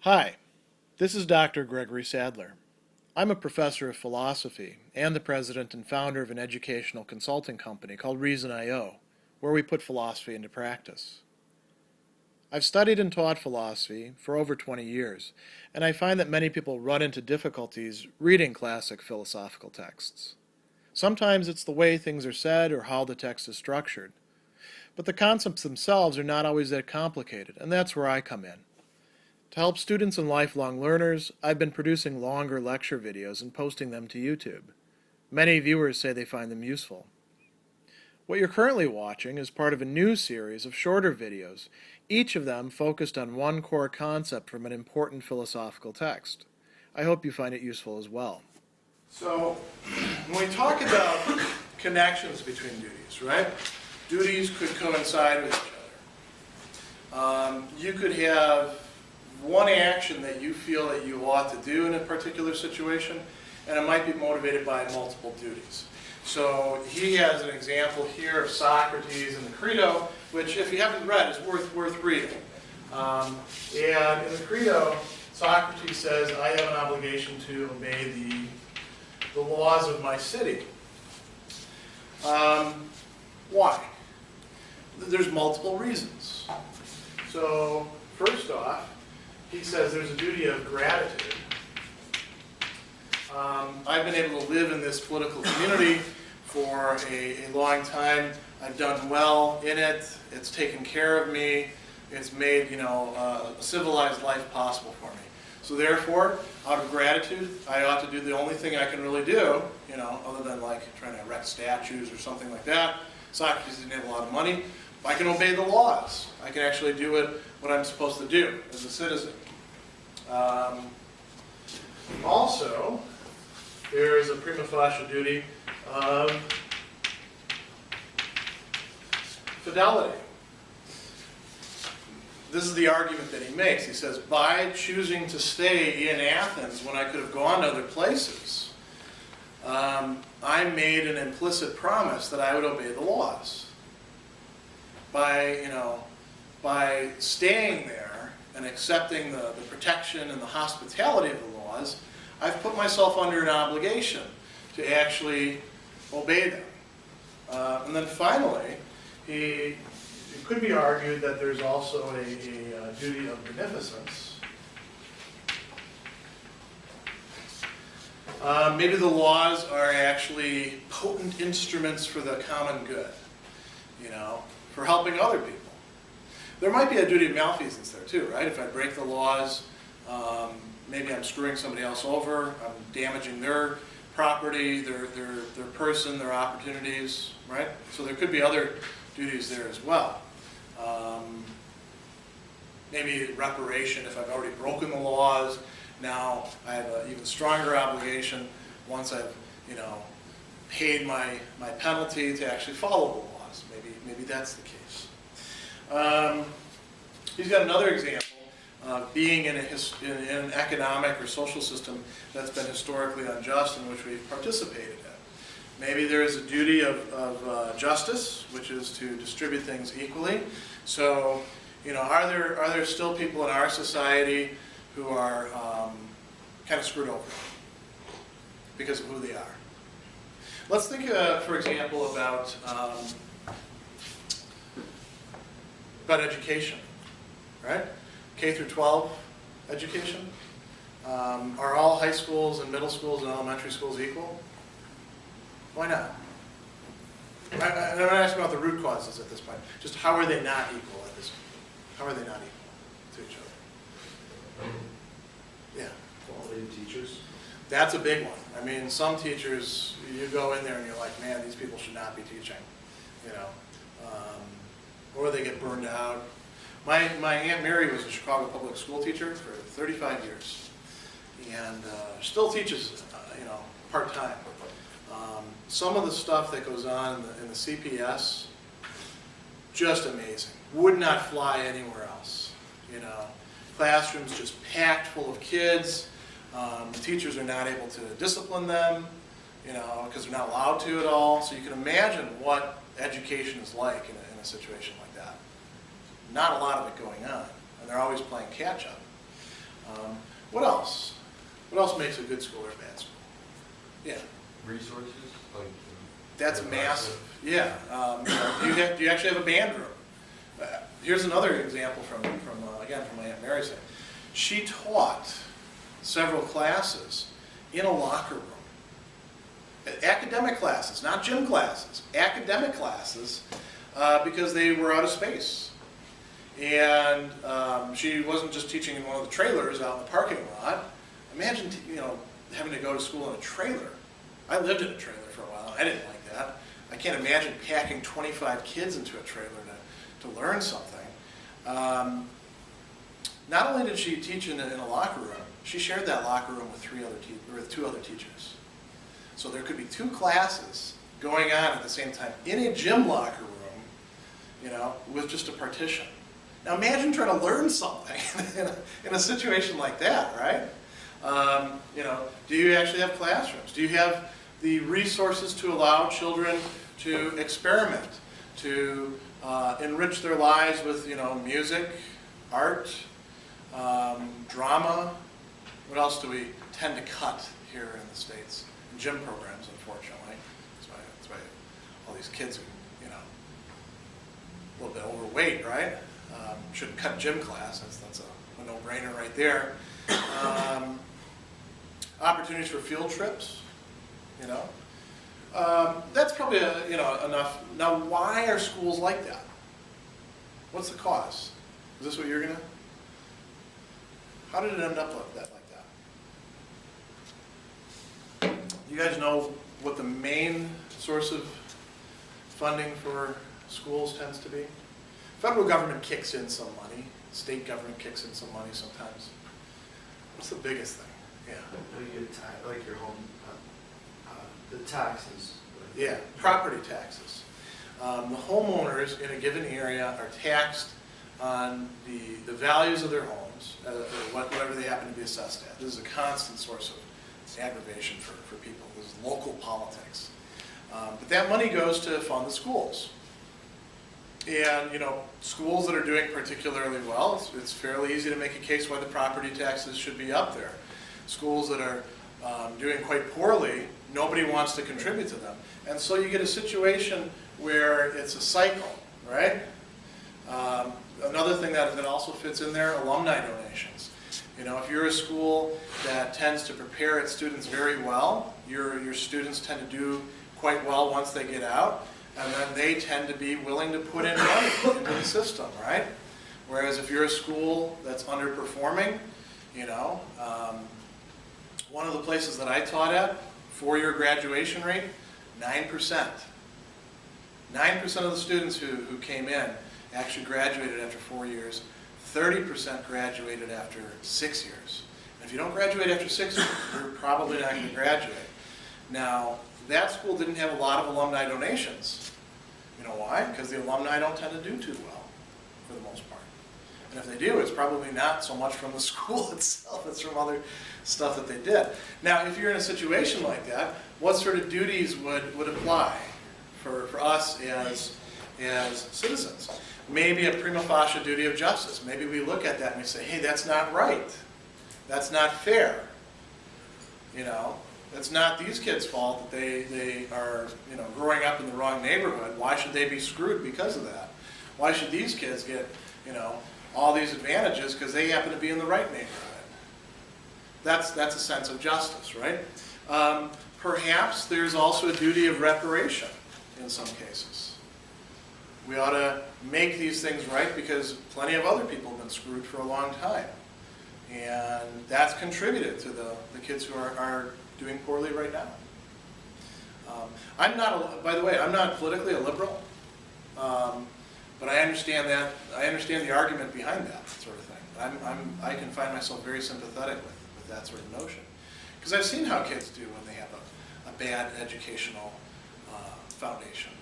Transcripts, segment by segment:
Hi, this is Dr. Gregory Sadler. I'm a professor of philosophy and the president and founder of an educational consulting company called Reason.io, where we put philosophy into practice. I've studied and taught philosophy for over 20 years, and I find that many people run into difficulties reading classic philosophical texts. Sometimes it's the way things are said or how the text is structured. But the concepts themselves are not always that complicated, and that's where I come in. To help students and lifelong learners, I've been producing longer lecture videos and posting them to YouTube. Many viewers say they find them useful. What you're currently watching is part of a new series of shorter videos, each of them focused on one core concept from an important philosophical text. I hope you find it useful as well. So, when we talk about connections between duties, right? Duties could coincide with each other. You could have one action that you feel that you ought to do in a particular situation, and it might be motivated by multiple duties. So he has an example here of Socrates in the Credo, which if you haven't read is worth reading. And in the Credo, Socrates says, I have an obligation to obey the laws of my city. Why? There's multiple reasons. So first off, he says there's a duty of gratitude. I've been able to live in this political community for a long time. I've done well in it. It's taken care of me. It's made, a civilized life possible for me. So therefore, out of gratitude, I ought to do the only thing I can really do, other than like trying to erect statues or something like that. Socrates didn't have a lot of money. I can obey the laws. I can actually do what I'm supposed to do as a citizen. Also, there is a prima facie duty of fidelity. This is the argument that he makes. He says, by choosing to stay in Athens when I could have gone to other places, I made an implicit promise that I would obey the laws. By staying there and accepting the protection and the hospitality of the laws, I've put myself under an obligation to actually obey them. And then finally, it could be argued that there's also a duty of beneficence. Maybe the laws are actually potent instruments for the common good, for helping other people. There might be a duty of malfeasance there too, right? If I break the laws, maybe I'm screwing somebody else over, I'm damaging their property, their person, their opportunities, right? So there could be other duties there as well. Maybe reparation, if I've already broken the laws, now I have an even stronger obligation once I've, paid my penalty to actually follow the laws. Maybe that's the case. He's got another example of being in an economic or social system that's been historically unjust in which we've participated in. Maybe there is a duty of justice, which is to distribute things equally. So, are there still people in our society who are kind of screwed over because of who they are? Let's think, for example, about education, right? K through 12 education. Are all high schools and middle schools and elementary schools equal? Why not? I'm not asking about the root causes at this point. Just how are they not equal at this point? How are they not equal to each other? Yeah. Quality of teachers? That's a big one. I mean, some teachers, you go in there and you're like, man, these people should not be teaching, or they get burned out. My Aunt Mary was a Chicago public school teacher for 35 years, and still teaches, part-time. Some of the stuff that goes on in the CPS, just amazing. Would not fly anywhere else. Classrooms just packed full of kids. The teachers are not able to discipline them, because they're not allowed to at all. So you can imagine what education is like in a situation like that. Not a lot of it going on, and they're always playing catch-up. What else? What else makes a good school or a bad school? Yeah. Resources? Like that's massive. Yeah. Do you actually have a band room? Here's another example from my Aunt Mary's thing. She taught several classes in a locker room. Academic classes, not gym classes. Academic classes, because they were out of space. And she wasn't just teaching in one of the trailers out in the parking lot. Imagine, having to go to school in a trailer. I lived in a trailer for a while. I didn't like that. I can't imagine packing 25 kids into a trailer to learn something. Not only did she teach in a locker room, she shared that locker room with two other teachers. So there could be two classes going on at the same time in a gym locker room, with just a partition. Now imagine trying to learn something in a situation like that, right? Do you actually have classrooms? Do you have the resources to allow children to experiment, to enrich their lives with, music, art, drama? What else do we tend to cut here in the States? Gym programs, unfortunately. That's why all these kids are, a little bit overweight, right? Shouldn't cut gym class. That's a no-brainer right there. Opportunities for field trips, that's probably enough. Now, why are schools like that? What's the cause? Is this what you're gonna? How did it end up like that? You guys know what the main source of funding for schools tends to be? Federal government kicks in some money. State government kicks in some money sometimes. What's the biggest thing? Yeah. Like your home, the taxes. Yeah, property taxes. The homeowners in a given area are taxed on the values of their homes, whatever they happen to be assessed at. This is a constant source of aggravation for people. This is local politics. But that money goes to fund the schools. And, schools that are doing particularly well, it's fairly easy to make a case why the property taxes should be up there. Schools that are doing quite poorly, nobody wants to contribute to them. And so you get a situation where it's a cycle, right? Another thing that also fits in there, alumni donations. If you're a school that tends to prepare its students very well, your students tend to do quite well once they get out, and then they tend to be willing to put in money into the system, right? Whereas if you're a school that's underperforming, one of the places that I taught at, four-year graduation rate, 9%. 9% of the students who came in actually graduated after 4 years. 30% graduated after 6 years. And if you don't graduate after 6 years, you're probably not going to graduate. Now, that school didn't have a lot of alumni donations. You know why? Because the alumni don't tend to do too well, for the most part. And if they do, it's probably not so much from the school itself, it's from other stuff that they did. Now, if you're in a situation like that, what sort of duties would apply for us as citizens? Maybe a prima facie duty of justice. Maybe we look at that and we say, hey, that's not right. That's not fair. It's not these kids' fault that they are growing up in the wrong neighborhood. Why should they be screwed because of that? Why should these kids get all these advantages because they happen to be in the right neighborhood? That's a sense of justice, right? Perhaps there's also a duty of reparation in some cases. We ought to make these things right because plenty of other people have been screwed for a long time. And that's contributed to the kids who are doing poorly right now. By the way, I'm not politically a liberal, but I understand that. I understand the argument behind that sort of thing. I can find myself very sympathetic with that sort of notion. Because I've seen how kids do when they have a bad educational foundation.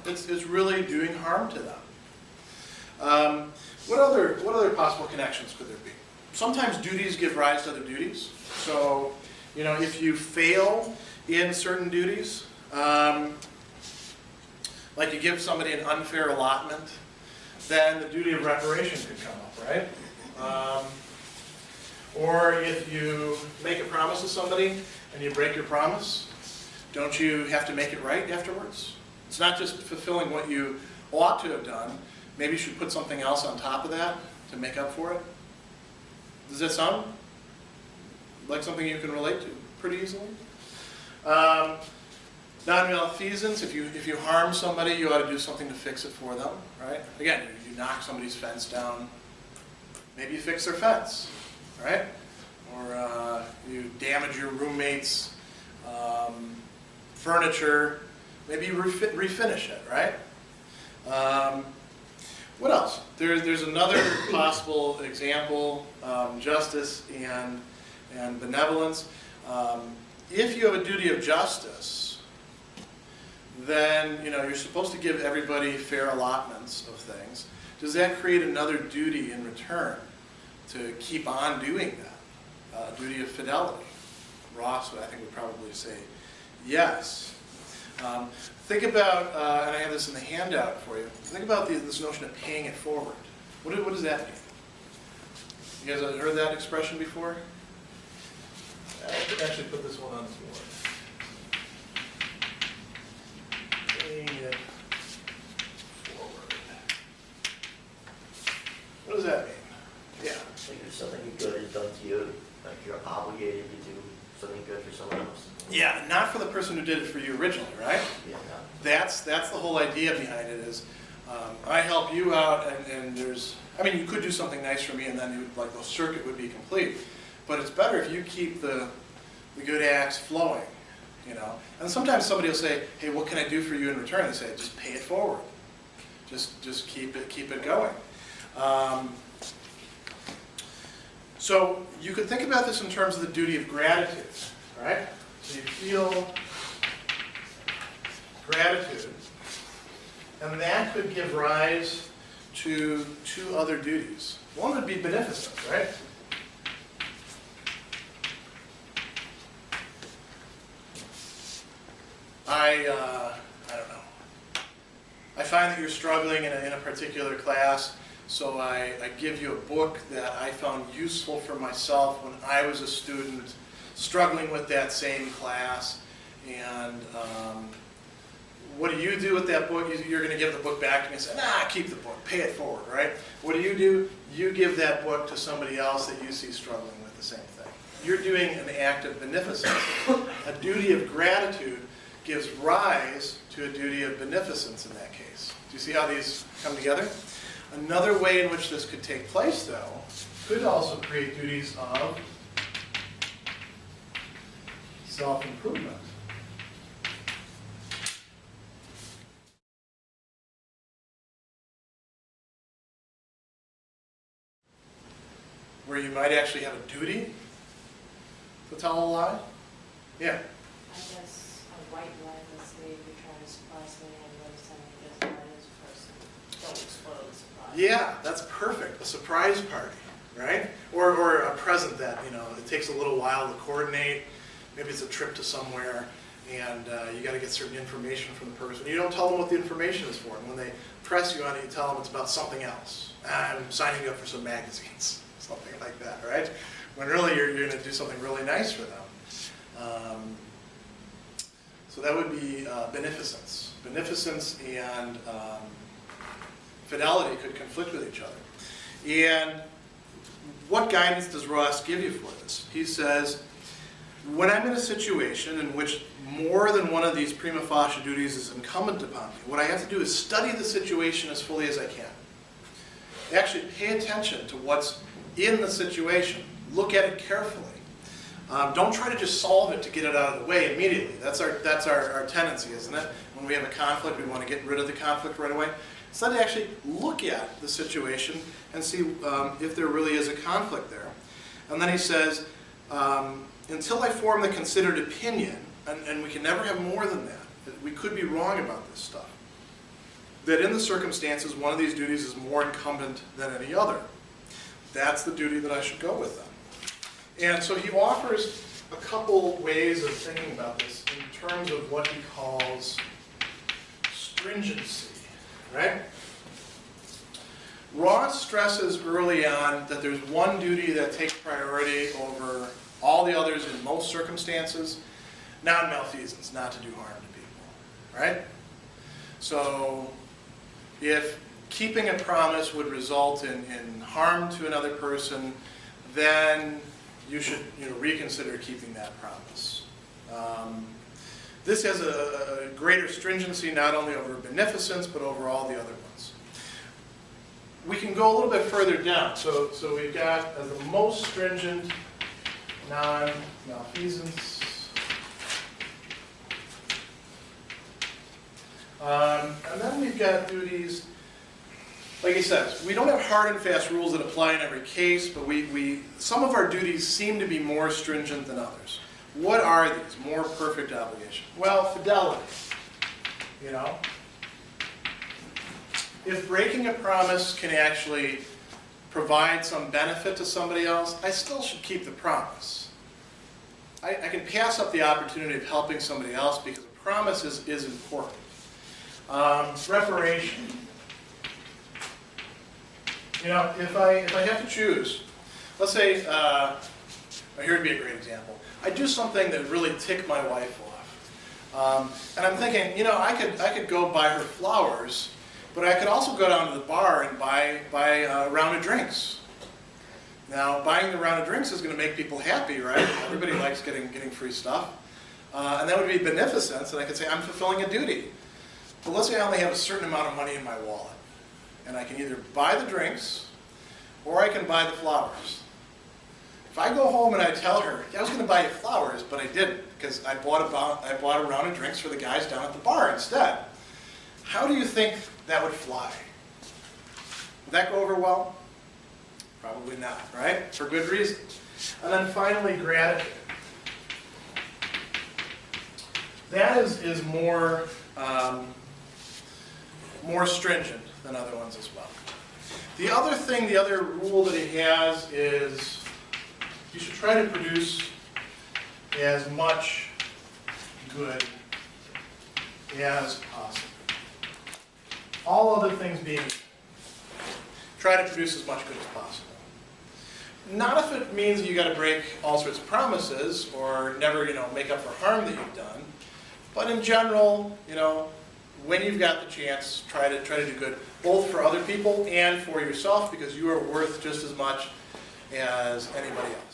It's really doing harm to them. What other possible connections could there be? Sometimes duties give rise to other duties. So, if you fail in certain duties, like you give somebody an unfair allotment, then the duty of reparation could come up, right? Or if you make a promise to somebody and you break your promise, don't you have to make it right afterwards? It's not just fulfilling what you ought to have done. Maybe you should put something else on top of that to make up for it. Does that sound like something you can relate to pretty easily? Non-maleficence, if you harm somebody, you ought to do something to fix it for them, right? Again, you knock somebody's fence down, maybe you fix their fence, right? Or you damage your roommate's furniture, maybe you refinish it, right? What else? There's another possible example, justice and benevolence. If you have a duty of justice, then you're supposed to give everybody fair allotments of things. Does that create another duty in return to keep on doing that? Duty of fidelity. Ross, I think, would probably say yes. Think about, and I have this in the handout for you, think about this notion of paying it forward. What does that mean? You guys have heard that expression before? I actually put this one on the board. Paying it forward. What does that mean? Yeah. Like if something good is done to you, like you're obligated to do something good for someone else. Yeah, not for the person who did it for you originally, right? Yeah. That's the whole idea behind it is, I help you out and there's, you could do something nice for me and then the circuit would be complete. But it's better if you keep the good acts flowing, And sometimes somebody will say, hey, what can I do for you in return? They say, just pay it forward. Just keep it going. So you could think about this in terms of the duty of gratitude, right? So you feel gratitude, and that could give rise to two other duties. One would be beneficence, right? I don't know. I find that you're struggling in a particular class, so I give you a book that I found useful for myself when I was a student struggling with that same class. And what do you do with that book? You're going to give the book back to me and say, nah, keep the book, pay it forward, right? What do? You give that book to somebody else that you see struggling with the same thing. You're doing an act of beneficence. A duty of gratitude gives rise to a duty of beneficence in that case. Do you see how these come together? Another way in which this could take place, though, could also create duties of self-improvement. Where you might actually have a duty to tell a lie? Yeah. I guess a white lie, let's say if you're trying to surprise somebody and you understand that there's a this person. Don't spoil the surprise. Yeah, that's perfect. A surprise party, right? Or a present that, it takes a little while to coordinate. Maybe it's a trip to somewhere and you got to get certain information from the person. You don't tell them what the information is for. And when they press you on it, you tell them it's about something else. I'm signing you up for some magazines, something like that, right? When really you're going to do something really nice for them. So that would be beneficence. Beneficence and fidelity could conflict with each other. And what guidance does Ross give you for this? He says, when I'm in a situation in which more than one of these prima facie duties is incumbent upon me, what I have to do is study the situation as fully as I can. Actually pay attention to what's in the situation. Look at it carefully. Don't try to just solve it to get it out of the way immediately. That's our tendency, isn't it? When we have a conflict, we want to get rid of the conflict right away. Instead, actually look at the situation and see if there really is a conflict there. And then he says, until I form the considered opinion, and we can never have more than that, we could be wrong about this stuff, that in the circumstances, one of these duties is more incumbent than any other. That's the duty that I should go with then. And so he offers a couple ways of thinking about this in terms of what he calls stringency, right? Ross stresses early on that there's one duty that takes priority over all the others in most circumstances, non-malfeasance, not to do harm to people, right? So if keeping a promise would result in harm to another person, then you should reconsider keeping that promise. This has a greater stringency not only over beneficence, but over all the other ones. We can go a little bit further down. So we've got the most stringent non-malfeasance. And then we've got duties, like he says, we don't have hard and fast rules that apply in every case, but some of our duties seem to be more stringent than others. What are these? More perfect obligation. Well, fidelity. If breaking a promise can actually provide some benefit to somebody else, I still should keep the promise. I can pass up the opportunity of helping somebody else because a promise is important. Reparation. If I have to choose, let's say, here would be a great example. I do something that really ticked my wife off. And I'm thinking, I could go buy her flowers, but I could also go down to the bar and buy a round of drinks. Now, buying the round of drinks is going to make people happy, right? Everybody likes getting free stuff. And that would be beneficence, and I could say, I'm fulfilling a duty. But let's say I only have a certain amount of money in my wallet. And I can either buy the drinks, or I can buy the flowers. If I go home and I tell her, I was going to buy you flowers, but I didn't, because I bought a round of drinks for the guys down at the bar instead. How do you think that would fly? Would that go over well? Probably not, right? For good reason. And then finally, gratitude. That is more stringent than other ones as well. The other rule that he has is you should try to produce as much good as possible. All other things being equal, try to produce as much good as possible. Not if it means that you got to break all sorts of promises or never, make up for harm that you've done. But in general, when you've got the chance, try to do good, both for other people and for yourself, because you are worth just as much as anybody else.